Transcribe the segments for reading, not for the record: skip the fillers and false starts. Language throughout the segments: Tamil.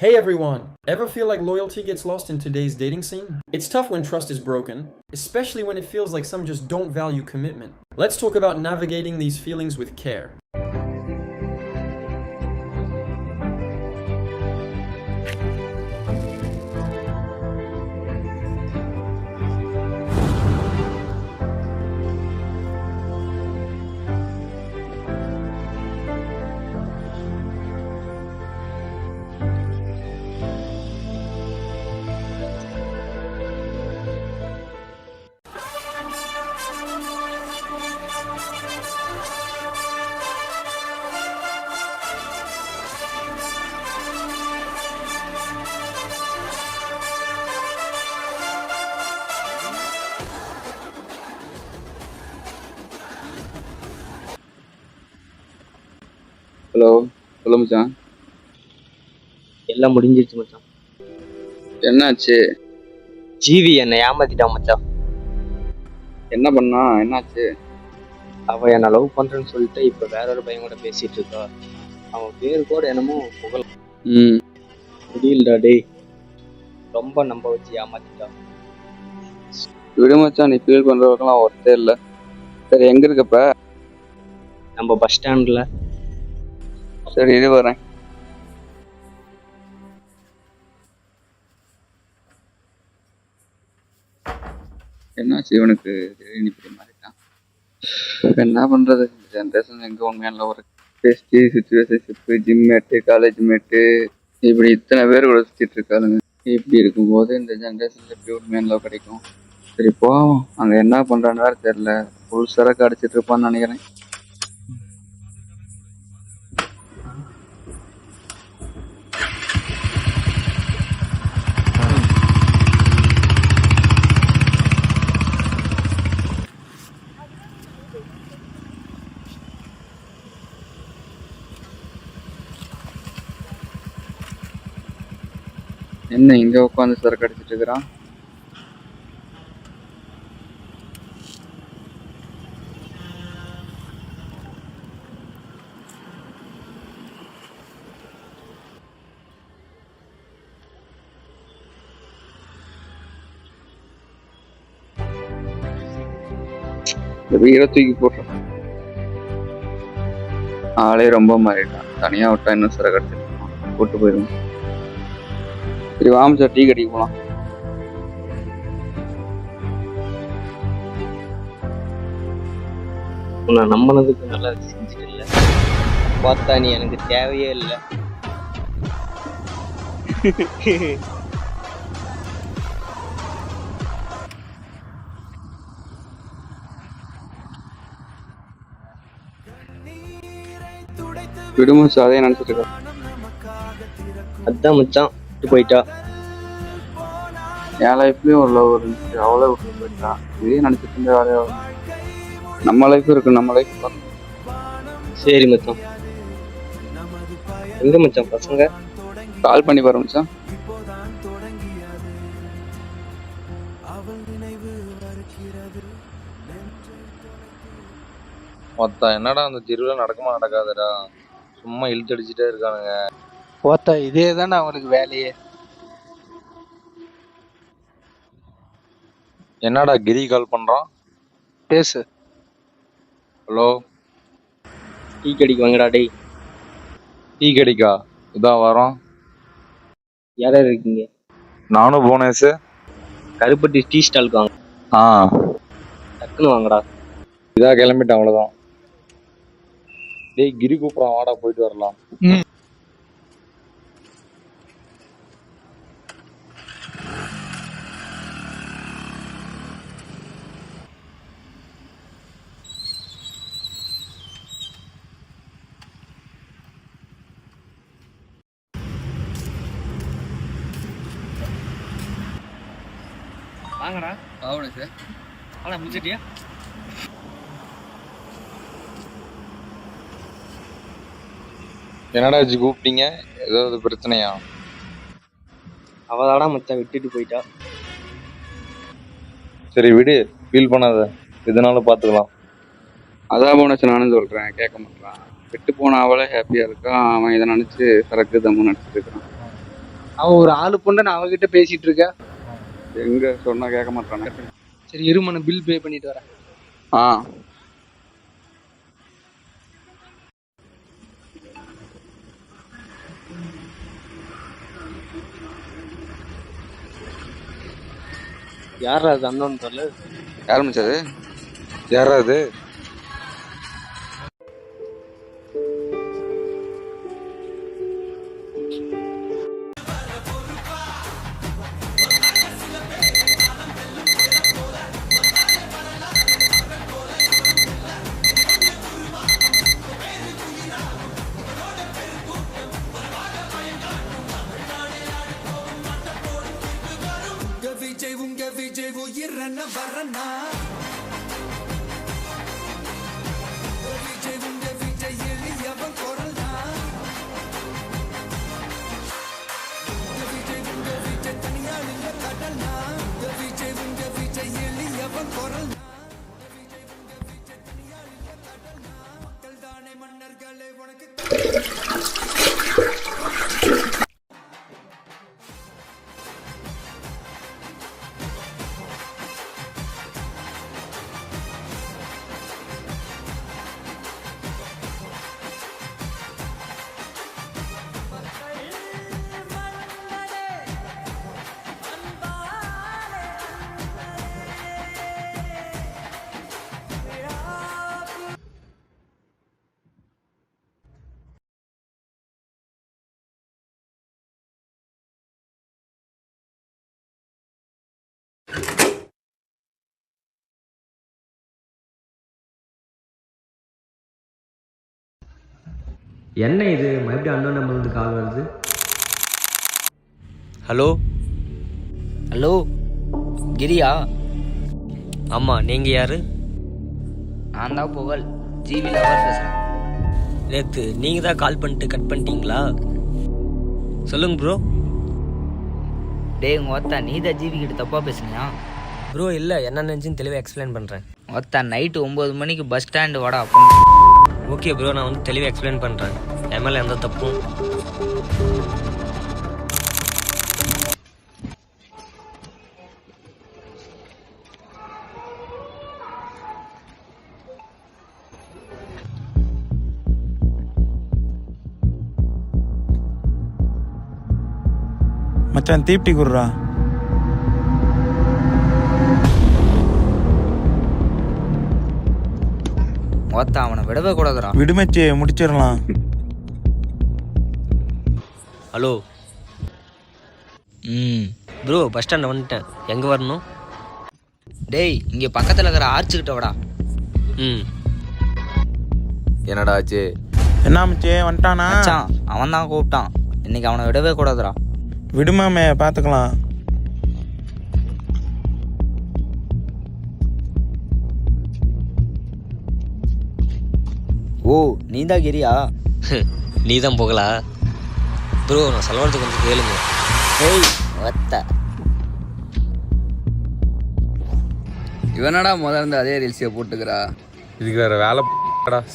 Hey everyone! Ever feel like loyalty gets lost in today's dating scene? It's tough when trust is broken, especially when it feels like some just don't value commitment. Let's talk about navigating these feelings with care. Hello, சொல்ல மச்சான். எல்லாம் முடிஞ்சிருச்சு மச்சான். என்னாச்சு? ஜீவி என்னை ஏமாத்திட்டான் மச்சான். என்ன பண்ணா? என்னாச்சு? அவ என்ன லவ் பண்றேன்னு சொல்லிட்டு இப்ப வேற ஒரு பையன் கூட பேசிட்டு இருக்கா. அவன் பேரு கூட என்னமோ புகழ். முடியலடா டேய், ரொம்ப நம்ப வச்சு ஏமாத்திட்டான். விடு மச்சான், நீ ஃபீல் பண்றவங்கலாம் ஒருத்தே இல்லை. சரி, எங்க இருக்கப்ப? நம்ம பஸ் ஸ்டாண்ட்ல. சரி, இது வரேன். என்னாச்சு இவனுக்கு? திடீர்னு இப்படி மாறிட்டான். என்ன பண்றது? ஜென்ரேஷன் எங்க உண்மையான ஒரு டெஸ்ட் சிச்சுவேஷன்ஷிப்பு, ஜிம் மேட்டு, காலேஜ் மேட்டு, இப்படி இத்தனை பேர் கூட சுத்திட்டு இருக்காளுங்க. இப்படி இருக்கும்போது இந்த ஜென்ரேஷன்ல எப்படி உண்மையான லவ் கிடைக்கும்? சரி போவோம். அங்க என்ன பண்றான்னு வேற தெரியல. ஃபுல் சரக்கு அடிச்சிட்டு இருப்பான்னு நினைக்கிறேன். என்ன இங்க உட்காந்து சரக்கு அடிச்சிட்டு இருக்கிறான்? வீட தூக்கி போடுறான். ஆளே ரொம்ப மாறிட்டான். தனியா விட்டா இன்னும் சரக்கு அடிச்சிட்டு இருக்கான். கூட்டு போயிடுவோம். சரி வாமிச்சா, டீ கடைக்கு போலாம். உன்னை நம்பினதுக்கு நல்லா செஞ்சுட்டு இல்லை. பார்த்தா நீ எனக்கு தேவையே இல்லை. விடுமச்சு, அதே நினைச்சிட்டு இருக்க. அதான் மச்சான் விட்டு போயிட்டா. என் லைஃப்லயும் ஒரு லவ் இருந்துச்சு, அவளே விட்டு போயிட்டா. இதே நினைச்சிட்டு இருந்த வேலையா? நம்ம லைஃப் இருக்கு, நம்ம லைஃப் பார்க்கணும். சரி மச்சான். எங்க மச்சான் பசங்க? கால் பண்ணி பாரு மச்சான். மொத்தம் என்னடா அந்த தெருவில் நடக்குமா நடக்காதடா, சும்மா இழுத்து அடிச்சுட்டே இருக்கானுங்க. போத்தா இதே தானே அவனுக்கு வேலையே. என்னடா கிரி கால் பண்றான்? பேசு. ஹலோ, டீ கடைக்கு வாங்கடா டேய். டீ கடைக்கா? இதான் வரோம். யார் யார் இருக்கீங்க? நானும் போனேஸ். கருப்பட்டி டீ ஸ்டாலுக்கு வாங்க. டக்குன்னு வாங்கடா. இதா கிளம்பிட்டேன், அவ்வளோதான். டேய் கிரி கூப்பிட்றான், வாடா போயிட்டு வரலாம். வாங்கடா. ஆனா முடிச்சிட்டியா? என்னடா வச்சு கூப்பிட்டீங்க? ஏதாவது பிரச்சனையா? அவதாடா மச்சான் விட்டுட்டு போயிட்டா. சரி விடு, ஃபீல் பண்ணாத, இதனால பார்த்துக்கலாம். அதான் போனச்சு நானும் சொல்றேன், கேட்க மாட்டான். விட்டு போன அவளே ஹாப்பியா இருக்கான். அவன் இதை நினைச்சு சரக்கு தம்மு நடிச்சிட்டு இருக்கான். அவன் ஒரு ஆளு பொண்ணு நான் அவகிட்ட பேசிட்டு இருக்கேன். எங்க சொன்னா கேட்க மாட்டானே. சரி இருமனு பில் பே பண்ணிட்டு வரேன். ஆ யாரா அது அண்ணன் தெரியல. யார் மச்சாது? யாரா அது? என்ன இது மறுபடியும் அண்ணன் நம்பர்லேருந்து கால் வருது? ஹலோ ஹலோ கிரியா? ஆமாம், நீங்கள் யார்? நான் தான் புகழ், ஜிவி லவர் பேசுகிறேன். நேற்று நீங்கள் தான் கால் பண்ணிட்டு கட் பண்ணிட்டீங்களா? சொல்லுங்க ப்ரோ. டேய் உங்கள் ஒத்தா நீ தான் ஜிவி கிட்ட தப்பாக பேசுனியா? ப்ரோ இல்லை, என்ன நினச்சின்னு தெளிவாக எக்ஸ்பிளைன் பண்ணுறேன். ஒத்தா நைட்டு 9 மணிக்கு பஸ் ஸ்டாண்டு வாடா. ஓகே ப்ரோ, நான் வந்து தெளிவாக எக்ஸ்பிளைன் பண்ணுறேன். என் மேலே எந்த தப்பும். மச்சான் தீப்டி குடுறா. ஒத்தா அவனை விடவே கூடாதுடா. விடுமச்சே முடிச்சிடலாம். ஹலோ ப்ரோ பஸ் ஸ்டாண்ட் வந்துட்டேன். எங்கே வரணும்? டேய் இங்கே பக்கத்தில் இருக்கிற ஆர்ச்சுக்கிட்ட வாடா. என்னடா ஆச்சு? என்ன மச்சே வந்துட்டானா? மச்சான் அவன் தான் கூப்பிட்டான். இன்னைக்கு அவனை விடவே கூடாதுடா. விடுமாமே பார்த்துக்கலாம். ஓ நீ தான் கிரியா? நீ தான் போகலா? ப்ரோ நான் சொல்கிறதுக்கு கொஞ்சம் கேளுங்க. ஏய் ஒத்த இவனடா முதல்ல இருந்து அதே ரீல்ஸை போட்டுக்கிறா. இதுக்கு வேற வேலை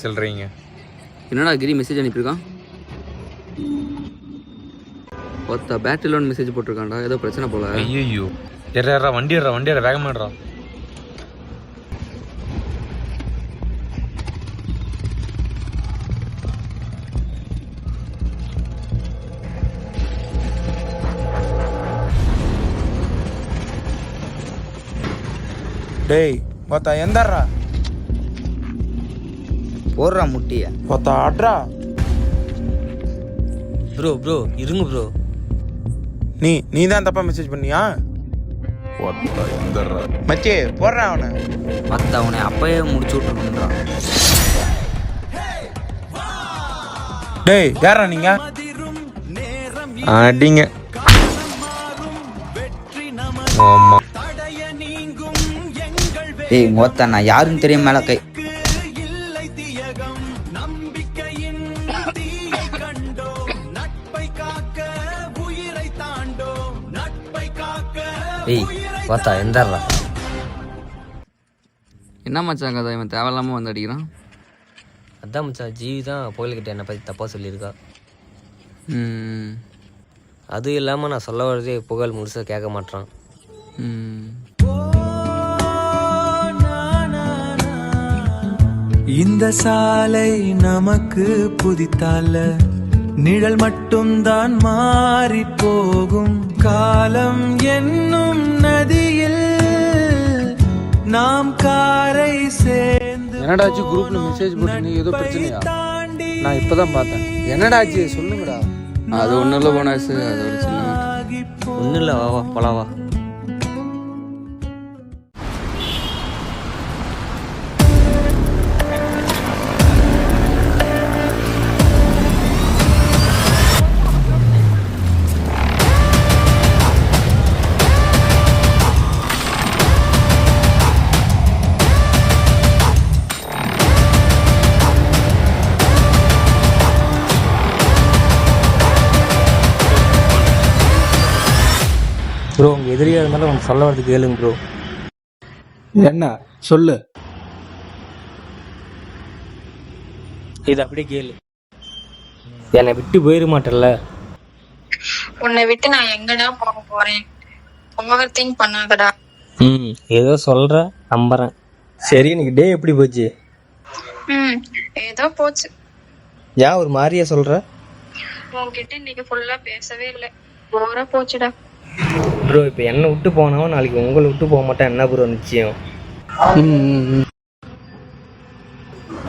சொல்றீங்க. என்னடா கிரி மெசேஜ் அனுப்பியிருக்கான்? ஒருத்த பேட்டரி லோன் மெசேஜ் போட்டிருக்கான்டா. ஏதோ பிரச்சனை போல. ஐயோ ஏறா வண்டி ஏற வேகமாடுறா. டேய் ஒத்தா எந்தர்றா? போடுறா முட்டிய. ஒத்தா ஆட்ரா. ப்ரோ இருங்க ப்ரோ. நீ தான் தப்பா மெசேஜ் பண்ணியா? மச்சே போடுறா அவனை. மத்த அவனை அப்பயே முடிச்சு விட்டுருக்குன்றான். டேய் யாரா நீங்க? அடிங்க. ஆமா டேய் மொத்த நான் யாருன்னு தெரியும் மேல கை. ஏய் பார்த்தா எந்தர்றா? என்ன மச்சாங்க அதை இவன் தேவையில்லாமல் வந்து அடிக்கிறான். அதான் மச்சா ஜீவி தான் புகழ்கிட்ட என்னை பற்றி தப்பாக சொல்லியிருக்கா. அதுவும் இல்லாமல் நான் சொல்ல வரதே புகழ் முழுசாக கேட்க மாட்டான். இந்த சாலை நமக்கு புதித்தால நிழல் மட்டும்தான் மாறி போகும். காலம் என்னும் நதியில் நாம் காரை சேர்ந்து. என்னடாச்சு குரூப்ல மெசேஜ் போட்டு ஏதோ பிரச்சனையா? நான் இப்பதான் பார்த்தேன். என்னடாச்சு சொல்லுங்கடா. அது ஒன்றும் இல்லை போனாஸ், அது ஒரு சின்ன ஒன்றும் இல்லை, வா போலாம் வா. ப்ரோ உங்கள் எதிரியாக இருந்தாலும் உனக்கு சொல்ல வரது கேளுங்க ப்ரோ. என்ன சொல்லு. இது அப்படியே கேளு. என்னை விட்டு போயிட மாட்டேன்ல. உன்னை விட்டு நான் எங்கடா போக போறேன்? ஓவர் திங்க் பண்ணாதடா. ஏதோ சொல்ற, நம்புறேன். சரி, இன்னைக்கு டே எப்படி போச்சு? ஏதோ போச்சு. ஏன் ஒரு மாதிரியா சொல்ற? உன்கிட்ட இன்னைக்கு ஃபுல்லா பேசவே இல்லை, போரா போச்சுடா. ப்ரோ இப்போ என்னை விட்டு போனவன் நாளைக்கு உங்களை விட்டு போக மாட்டேன். என்ன ப்ரோ நிச்சயம்?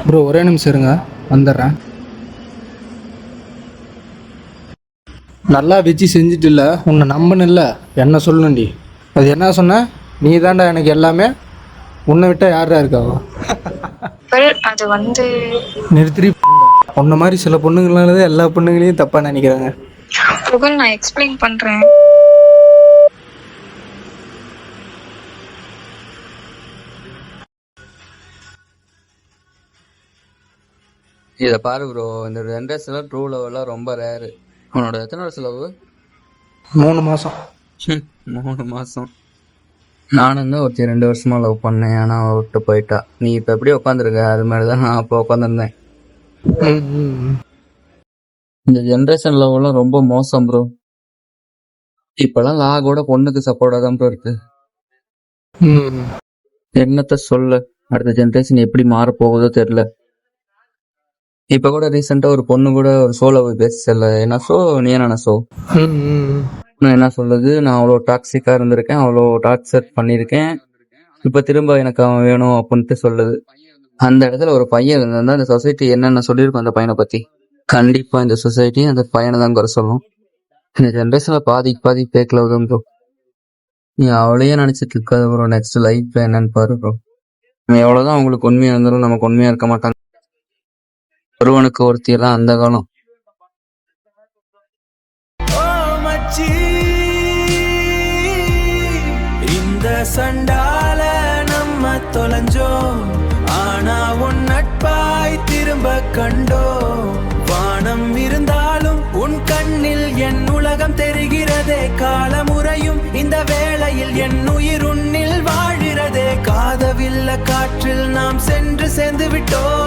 ப்ரோ ஒரே நிமிஷம் இருங்க, வந்துடுறேன். நல்லா வச்சு செஞ்சுட்டு இல்லை, உன்னை நம்பணும் இல்லை, என்ன சொல்லணும்டி. அது என்ன சொன்ன? நீ தாண்டா எனக்கு எல்லாமே, உன்னை விட்டா யாரா இருக்காவோ? அது வந்து நிறுத்தி. உன்ன மாதிரி சில பொண்ணுங்களால எல்லா பொண்ணுங்களையும் தப்பா நினைக்கிறாங்க. புகழ், நான் எக்ஸ்பிளைன் பண்றேன். இதை பாரு ப்ரோ, இந்த ஜென்ரேஷன்ல ட்ரூ லவ்லாம் ரொம்ப ரேரு. உன்னோட எத்தனை வருஷம் லவ்? 3 மாதம். 3 மாதம். நானும் தான் ஒருத்தி 2 வருஷமா லவ் பண்ணேன், ஆனால் அவள் விட்டு போயிட்டா. நீ இப்போ எப்படி உட்காந்துருக்க, அது மாதிரி தான் நான் அப்போ உட்காந்துருந்தேன். இந்த ஜென்ரேஷன் லவ்லாம் ரொம்ப மோசம் ப்ரோ. இப்பெல்லாம் லாகோட பொண்ணுக்கு சப்போர்ட்டா தான் ப்ரோ இருக்கு. என்னத்த சொல்ல, அடுத்த ஜென்ரேஷன் எப்படி மாற போகுதோ தெரியல. இப்ப கூட ரீசெண்டா ஒரு பொண்ணு கூட ஒரு சோல பேசல. என்ன சோ, நீ என்ன சோ, நான் என்ன சொல்றது, நான் அவ்வளோ டாக்ஸிக்கா இருந்திருக்கேன், அவ்வளோ டார்ச்சர் பண்ணியிருக்கேன், இப்ப திரும்ப எனக்கு அவன் வேணும் அப்படின்ட்டு சொல்லுது. அந்த இடத்துல ஒரு பையன் இருந்தா இந்த சொசைட்டி என்னென்ன சொல்லியிருக்கும் அந்த பையனை பத்தி, கண்டிப்பா இந்த சொசைட்டி அந்த பையனை தான் குறை சொல்லும். இந்த ஜென்ரேஷன்ல பாதிக்கு பாதி பேக்கல உதவும் ப்ரோ. நீ அவளையே நினைச்சிட்டு இருக்காது ப்ரோ, நெக்ஸ்ட் லைஃப் என்னன்னு பாரு ப்ரோ. எவ்வளவுதான் அவங்களுக்கு உண்மையா இருந்தாலும் நமக்கு உண்மையா இருக்க மாட்டாங்க. ஒருவனுக்கு ஒருத்தியெல்லாம் அந்த காலம். இந்த சண்டால நம்ம தொலைஞ்சோம், ஆனா உன் நட்பாய் திரும்ப கண்டோம். வானம் இருந்தாலும் உன் கண்ணில் என் உலகம் தெரிகிறதே. காலமுறையும் இந்த வேளையில் என் உயிர் உன்னில் வாழ்கிறதே. காதவில்ல காற்றில் நாம் சென்று சேர்ந்து விட்டோம்.